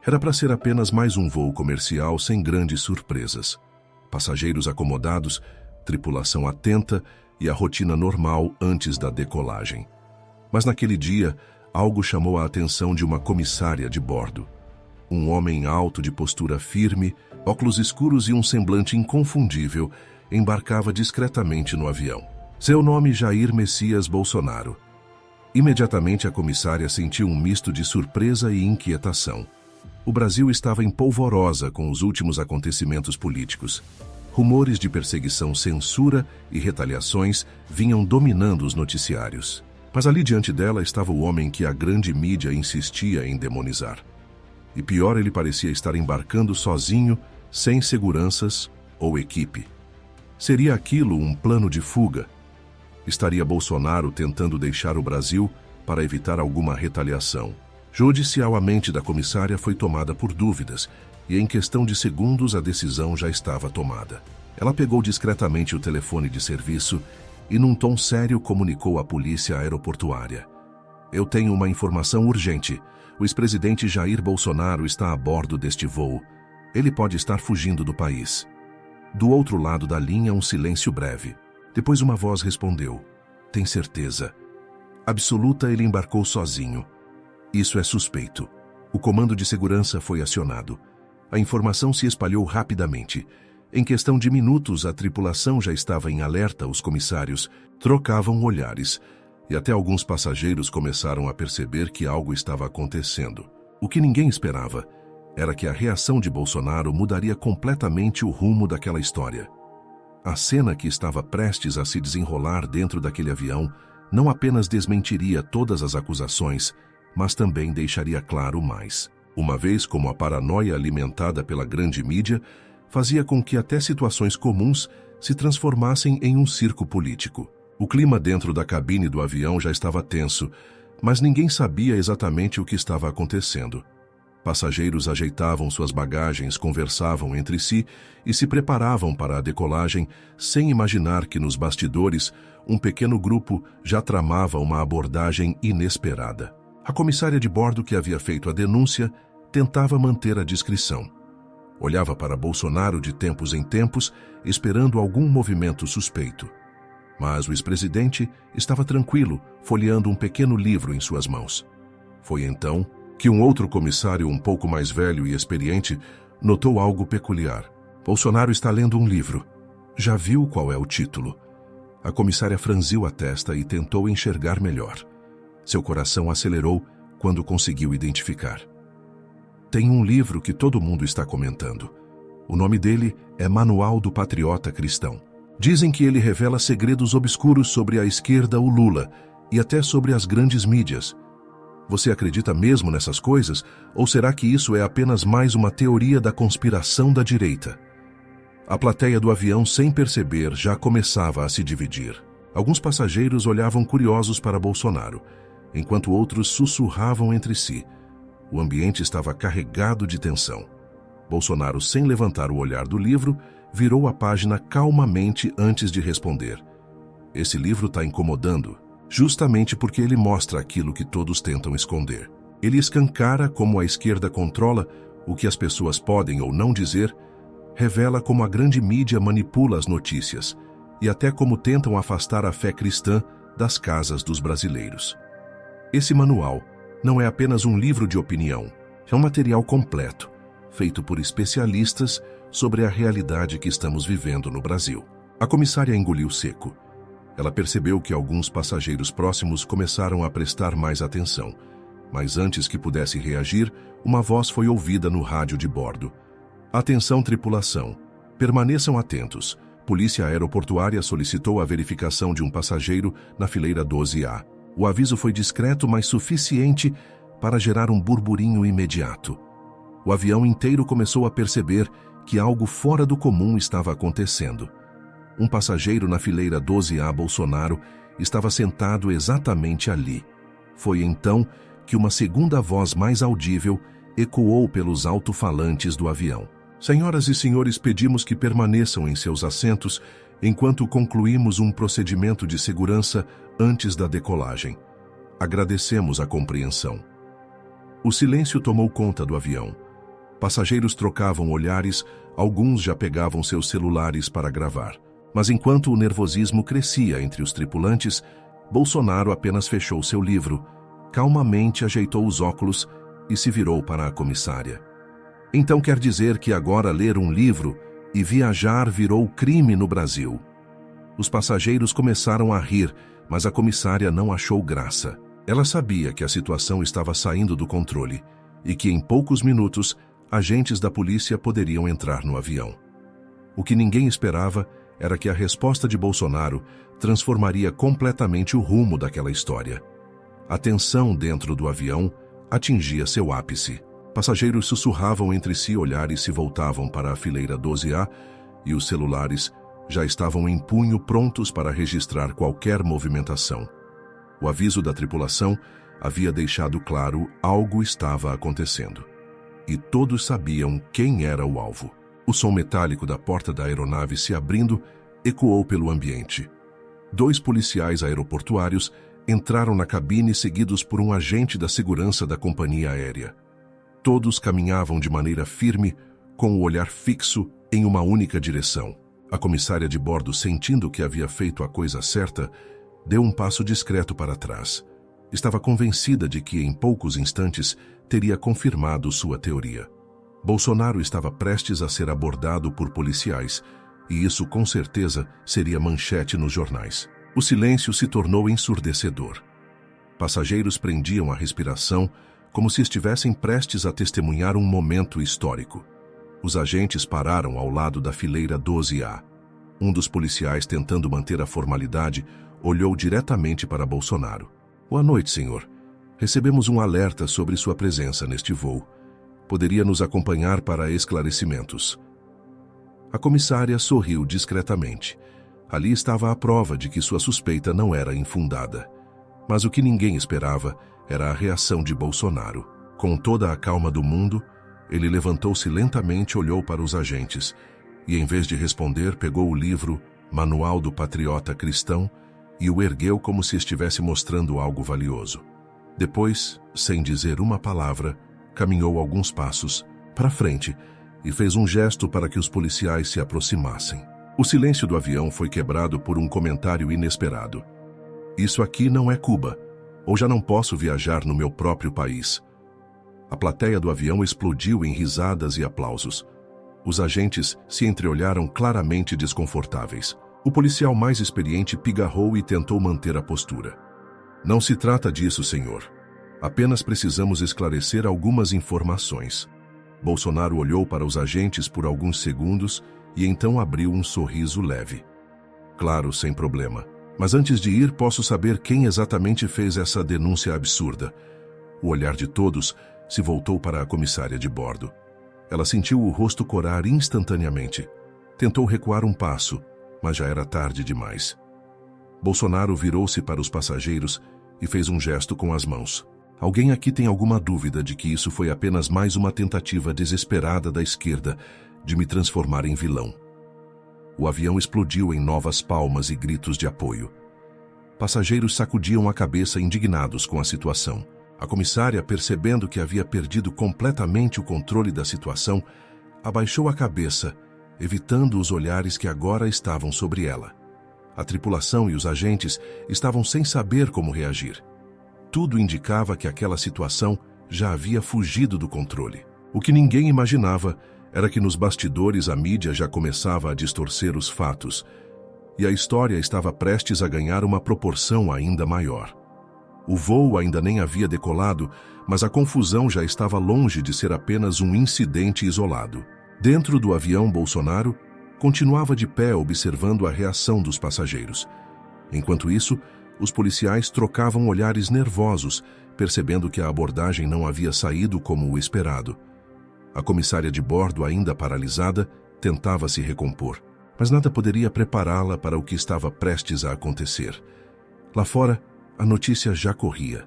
Era para ser apenas mais um voo comercial sem grandes surpresas. Passageiros acomodados, tripulação atenta e a rotina normal antes da decolagem. Mas naquele dia, algo chamou a atenção de uma comissária de bordo. Um homem alto de postura firme, óculos escuros e um semblante inconfundível, embarcava discretamente no avião. Seu nome Jair Messias Bolsonaro. Imediatamente a comissária sentiu um misto de surpresa e inquietação. O Brasil estava em polvorosa com os últimos acontecimentos políticos. Rumores de perseguição, censura e retaliações vinham dominando os noticiários. Mas ali diante dela estava o homem que a grande mídia insistia em demonizar. E pior, ele parecia estar embarcando sozinho, sem seguranças ou equipe. Seria aquilo um plano de fuga? Estaria Bolsonaro tentando deixar o Brasil para evitar alguma retaliação? Judicial, a mente da comissária foi tomada por dúvidas, e em questão de segundos a decisão já estava tomada. Ela pegou discretamente o telefone de serviço e, num tom sério, comunicou à polícia aeroportuária. Eu tenho uma informação urgente. O ex-presidente Jair Bolsonaro está a bordo deste voo. Ele pode estar fugindo do país. Do outro lado da linha, um silêncio breve. Depois uma voz respondeu. Tem certeza? Absoluta, ele embarcou sozinho. Isso é suspeito. O comando de segurança foi acionado. A informação se espalhou rapidamente. Em questão de minutos, a tripulação já estava em alerta, os comissários trocavam olhares, e até alguns passageiros começaram a perceber que algo estava acontecendo. O que ninguém esperava era que a reação de Bolsonaro mudaria completamente o rumo daquela história. A cena que estava prestes a se desenrolar dentro daquele avião não apenas desmentiria todas as acusações, mas também deixaria claro mais. Uma vez como a paranoia alimentada pela grande mídia fazia com que até situações comuns se transformassem em um circo político. O clima dentro da cabine do avião já estava tenso, mas ninguém sabia exatamente o que estava acontecendo. Passageiros ajeitavam suas bagagens, conversavam entre si e se preparavam para a decolagem, sem imaginar que nos bastidores um pequeno grupo já tramava uma abordagem inesperada. A comissária de bordo que havia feito a denúncia tentava manter a discrição. Olhava para Bolsonaro de tempos em tempos, esperando algum movimento suspeito. Mas o ex-presidente estava tranquilo, folheando um pequeno livro em suas mãos. Foi então que um outro comissário um pouco mais velho e experiente notou algo peculiar. Bolsonaro está lendo um livro. Já viu qual é o título? A comissária franziu a testa e tentou enxergar melhor. Seu coração acelerou quando conseguiu identificar. Tem um livro que todo mundo está comentando. O nome dele é Manual do Patriota Cristão. Dizem que ele revela segredos obscuros sobre a esquerda, o Lula, e até sobre as grandes mídias. Você acredita mesmo nessas coisas? Ou será que isso é apenas mais uma teoria da conspiração da direita? A plateia do avião, sem perceber, já começava a se dividir. Alguns passageiros olhavam curiosos para Bolsonaro, enquanto outros sussurravam entre si. O ambiente estava carregado de tensão. Bolsonaro, sem levantar o olhar do livro, virou a página calmamente antes de responder. Esse livro está incomodando, justamente porque ele mostra aquilo que todos tentam esconder. Ele escancara como a esquerda controla o que as pessoas podem ou não dizer, revela como a grande mídia manipula as notícias e até como tentam afastar a fé cristã das casas dos brasileiros. Esse manual não é apenas um livro de opinião, é um material completo, feito por especialistas sobre a realidade que estamos vivendo no Brasil. A comissária engoliu seco. Ela percebeu que alguns passageiros próximos começaram a prestar mais atenção, mas antes que pudesse reagir, uma voz foi ouvida no rádio de bordo. Atenção, tripulação. Permaneçam atentos. Polícia Aeroportuária solicitou a verificação de um passageiro na fileira 12A. O aviso foi discreto, mas suficiente para gerar um burburinho imediato. O avião inteiro começou a perceber que algo fora do comum estava acontecendo. Um passageiro na fileira 12A, Bolsonaro, estava sentado exatamente ali. Foi então que uma segunda voz mais audível ecoou pelos alto-falantes do avião. Senhoras e senhores, pedimos que permaneçam em seus assentos enquanto concluímos um procedimento de segurança antes da decolagem. Agradecemos a compreensão. O silêncio tomou conta do avião. Passageiros trocavam olhares, alguns já pegavam seus celulares para gravar. Mas enquanto o nervosismo crescia entre os tripulantes, Bolsonaro apenas fechou seu livro, calmamente ajeitou os óculos e se virou para a comissária. Então quer dizer que agora ler um livro e viajar virou crime no Brasil? Os passageiros começaram a rir, mas a comissária não achou graça. Ela sabia que a situação estava saindo do controle e que em poucos minutos agentes da polícia poderiam entrar no avião. O que ninguém esperava era que a resposta de Bolsonaro transformaria completamente o rumo daquela história. A tensão dentro do avião atingia seu ápice. Passageiros sussurravam entre si, olhares se voltavam para a fileira 12A e os celulares já estavam em punho prontos para registrar qualquer movimentação. O aviso da tripulação havia deixado claro algo estava acontecendo. E todos sabiam quem era o alvo. O som metálico da porta da aeronave se abrindo ecoou pelo ambiente. 2 policiais aeroportuários entraram na cabine seguidos por um agente da segurança da companhia aérea. Todos caminhavam de maneira firme, com o olhar fixo em uma única direção. A comissária de bordo, sentindo que havia feito a coisa certa, deu um passo discreto para trás. Estava convencida de que, em poucos instantes, teria confirmado sua teoria. Bolsonaro estava prestes a ser abordado por policiais, e isso, com certeza, seria manchete nos jornais. O silêncio se tornou ensurdecedor. Passageiros prendiam a respiração, como se estivessem prestes a testemunhar um momento histórico. Os agentes pararam ao lado da fileira 12A. Um dos policiais, tentando manter a formalidade, olhou diretamente para Bolsonaro. "Boa noite, senhor. Recebemos um alerta sobre sua presença neste voo. Poderia nos acompanhar para esclarecimentos?" A comissária sorriu discretamente. Ali estava a prova de que sua suspeita não era infundada. Mas o que ninguém esperava era a reação de Bolsonaro. Com toda a calma do mundo, ele levantou-se lentamente, olhou para os agentes e, em vez de responder, pegou o livro Manual do Patriota Cristão e o ergueu como se estivesse mostrando algo valioso. Depois, sem dizer uma palavra, caminhou alguns passos para frente e fez um gesto para que os policiais se aproximassem. O silêncio do avião foi quebrado por um comentário inesperado. "Isso aqui não é Cuba, ou já não posso viajar no meu próprio país." A plateia do avião explodiu em risadas e aplausos. Os agentes se entreolharam claramente desconfortáveis. O policial mais experiente pigarrou e tentou manter a postura. "Não se trata disso, senhor. Apenas precisamos esclarecer algumas informações." Bolsonaro olhou para os agentes por alguns segundos e então abriu um sorriso leve. "Claro, sem problema. Mas antes de ir, posso saber quem exatamente fez essa denúncia absurda?" O olhar de todos se voltou para a comissária de bordo. Ela sentiu o rosto corar instantaneamente. Tentou recuar um passo, mas já era tarde demais. Bolsonaro virou-se para os passageiros e fez um gesto com as mãos. "Alguém aqui tem alguma dúvida de que isso foi apenas mais uma tentativa desesperada da esquerda de me transformar em vilão?" O avião explodiu em novas palmas e gritos de apoio. Passageiros sacudiam a cabeça indignados com a situação. A comissária, percebendo que havia perdido completamente o controle da situação, abaixou a cabeça, evitando os olhares que agora estavam sobre ela. A tripulação e os agentes estavam sem saber como reagir. Tudo indicava que aquela situação já havia fugido do controle. O que ninguém imaginava era que nos bastidores a mídia já começava a distorcer os fatos, e a história estava prestes a ganhar uma proporção ainda maior. O voo ainda nem havia decolado, mas a confusão já estava longe de ser apenas um incidente isolado. Dentro do avião, Bolsonaro continuava de pé observando a reação dos passageiros. Enquanto isso, os policiais trocavam olhares nervosos, percebendo que a abordagem não havia saído como o esperado. A comissária de bordo, ainda paralisada, tentava se recompor, mas nada poderia prepará-la para o que estava prestes a acontecer. Lá fora, a notícia já corria.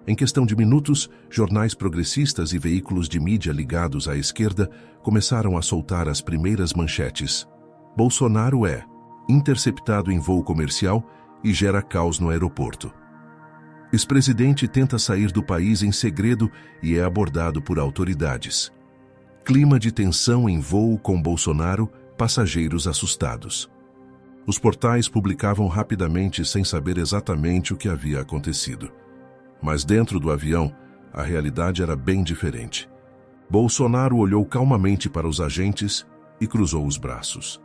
Em questão de minutos, jornais progressistas e veículos de mídia ligados à esquerda começaram a soltar as primeiras manchetes. Bolsonaro é interceptado em voo comercial e gera caos no aeroporto. Ex-presidente tenta sair do país em segredo e é abordado por autoridades. Clima de tensão em voo com Bolsonaro, passageiros assustados. Os portais publicavam rapidamente sem saber exatamente o que havia acontecido. Mas dentro do avião, a realidade era bem diferente. Bolsonaro olhou calmamente para os agentes e cruzou os braços.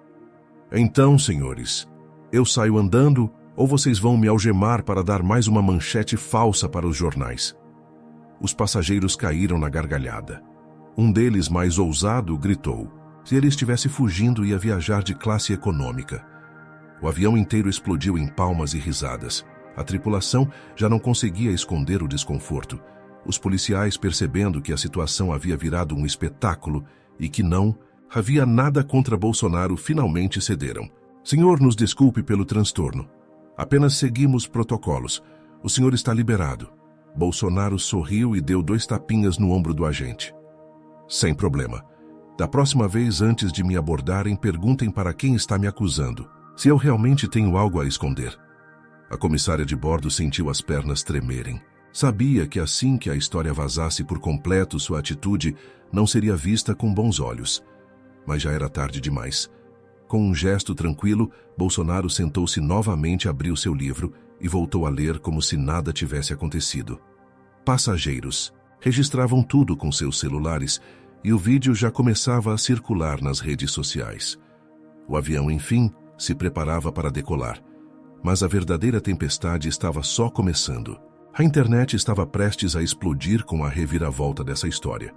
Então, senhores, eu saio andando ou vocês vão me algemar para dar mais uma manchete falsa para os jornais? Os passageiros caíram na gargalhada. Um deles, mais ousado, gritou. Se ele estivesse fugindo, ia viajar de classe econômica. O avião inteiro explodiu em palmas e risadas. A tripulação já não conseguia esconder o desconforto. Os policiais, percebendo que a situação havia virado um espetáculo e que não havia nada contra Bolsonaro, finalmente cederam. Senhor, nos desculpe pelo transtorno. Apenas seguimos protocolos. O senhor está liberado. Bolsonaro sorriu e deu 2 tapinhas no ombro do agente. Sem problema. Da próxima vez, antes de me abordarem, perguntem para quem está me acusando, se eu realmente tenho algo a esconder. A comissária de bordo sentiu as pernas tremerem. Sabia que assim que a história vazasse por completo, sua atitude não seria vista com bons olhos. Mas já era tarde demais. Com um gesto tranquilo, Bolsonaro sentou-se novamente, abriu seu livro e voltou a ler como se nada tivesse acontecido. Passageiros registravam tudo com seus celulares e o vídeo já começava a circular nas redes sociais. O avião, enfim, se preparava para decolar. Mas a verdadeira tempestade estava só começando. A internet estava prestes a explodir com a reviravolta dessa história.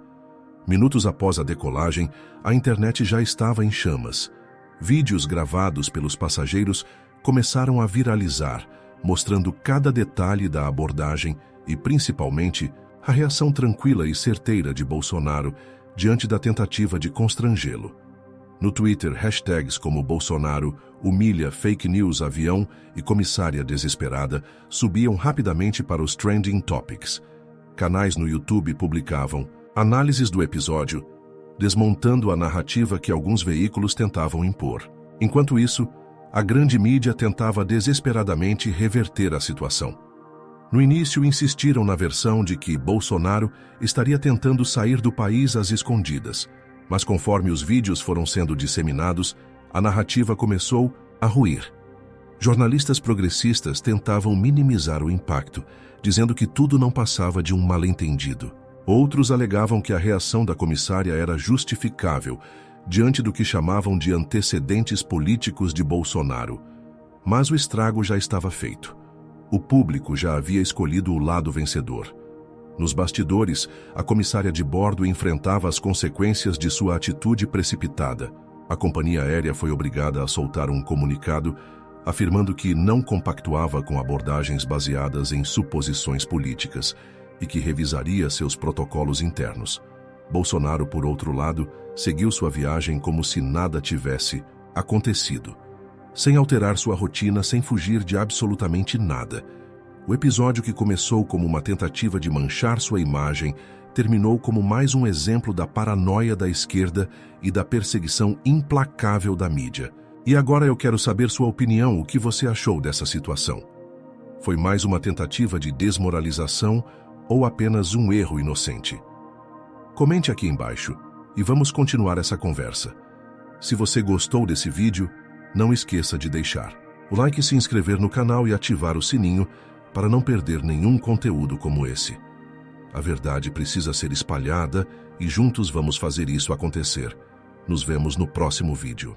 Minutos após a decolagem, a internet já estava em chamas. Vídeos gravados pelos passageiros começaram a viralizar, mostrando cada detalhe da abordagem e, principalmente, a reação tranquila e certeira de Bolsonaro diante da tentativa de constrangê-lo. No Twitter, hashtags como Bolsonaro humilha fake news avião e comissária desesperada subiam rapidamente para os trending topics. Canais no YouTube publicavam análises do episódio, desmontando a narrativa que alguns veículos tentavam impor. Enquanto isso, a grande mídia tentava desesperadamente reverter a situação. No início, insistiram na versão de que Bolsonaro estaria tentando sair do país às escondidas, mas conforme os vídeos foram sendo disseminados, a narrativa começou a ruir. Jornalistas progressistas tentavam minimizar o impacto, dizendo que tudo não passava de um mal-entendido. Outros alegavam que a reação da comissária era justificável, diante do que chamavam de antecedentes políticos de Bolsonaro. Mas o estrago já estava feito. O público já havia escolhido o lado vencedor. Nos bastidores, a comissária de bordo enfrentava as consequências de sua atitude precipitada. A companhia aérea foi obrigada a soltar um comunicado afirmando que não compactuava com abordagens baseadas em suposições políticas e que revisaria seus protocolos internos. Bolsonaro, por outro lado, seguiu sua viagem como se nada tivesse acontecido, sem alterar sua rotina, sem fugir de absolutamente nada. O episódio, que começou como uma tentativa de manchar sua imagem, terminou como mais um exemplo da paranoia da esquerda e da perseguição implacável da mídia. E agora eu quero saber sua opinião, o que você achou dessa situação? Foi mais uma tentativa de desmoralização ou apenas um erro inocente? Comente aqui embaixo e vamos continuar essa conversa. Se você gostou desse vídeo, não esqueça de deixar o like, se inscrever no canal e ativar o sininho para não perder nenhum conteúdo como esse. A verdade precisa ser espalhada e juntos vamos fazer isso acontecer. Nos vemos no próximo vídeo.